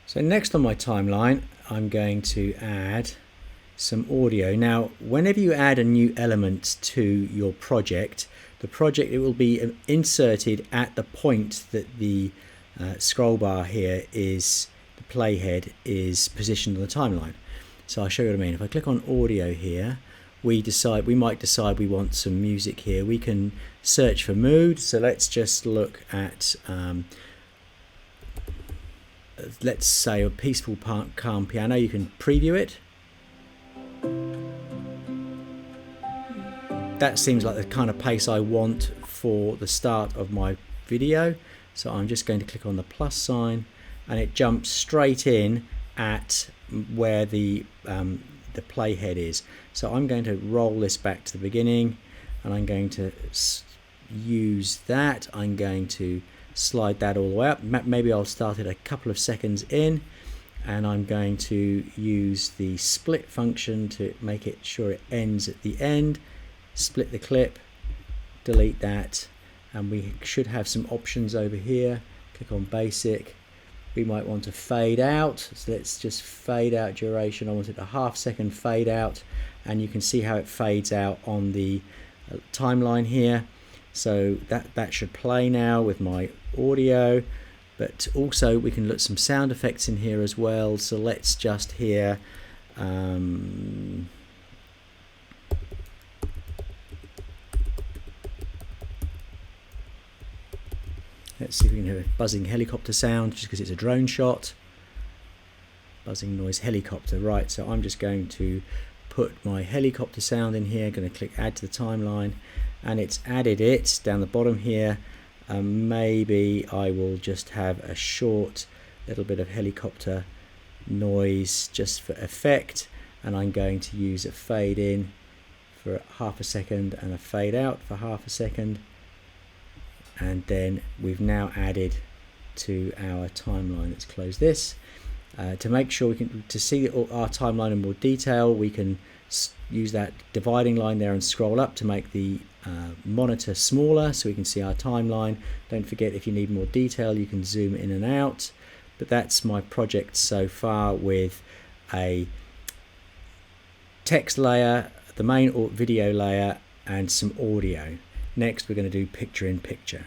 So next on my timeline, I'm going to add some audio. Now, whenever you add a new element to your project, it will be inserted at the point that the scroll bar here is, the playhead is positioned on the timeline. So I'll show you what I mean. If I click on audio here, we might decide we want some music here. We can search for mood. So let's just look at let's say a peaceful, calm piano. You can preview it. That seems like the kind of pace I want for the start of my video. So I'm just going to click on the plus sign, and it jumps straight in at where the playhead is. So I'm going to roll this back to the beginning, and I'm going to use that. I'm going to slide that all the way up. Maybe I'll start it a couple of seconds in, and I'm going to use the split function to make it sure it ends at the end. Split the clip, delete that, and we should have some options over here. Click on basic. We might want to fade out, so let's just fade out duration. I want it a half-second fade out, and you can see how it fades out on the timeline here. So that should play now with my audio, but also we can look some sound effects in here as well. So let's just hear let's see if we can hear a buzzing helicopter sound, just because it's a drone shot. Buzzing noise helicopter. Right, so I'm just going to put my helicopter sound in here. Going to click add to the timeline, and it's added it down the bottom here. Maybe I will just have a short little bit of helicopter noise just for effect, and I'm going to use a fade in for half a second and a fade out for half a second. And then we've now added to our timeline. Let's close this. To make sure we can see our timeline in more detail, we can use that dividing line there and scroll up to make the monitor smaller so we can see our timeline. Don't forget, if you need more detail, you can zoom in and out. But that's my project so far, with a text layer, the main video layer, and some audio. Next, we're going to do picture in picture.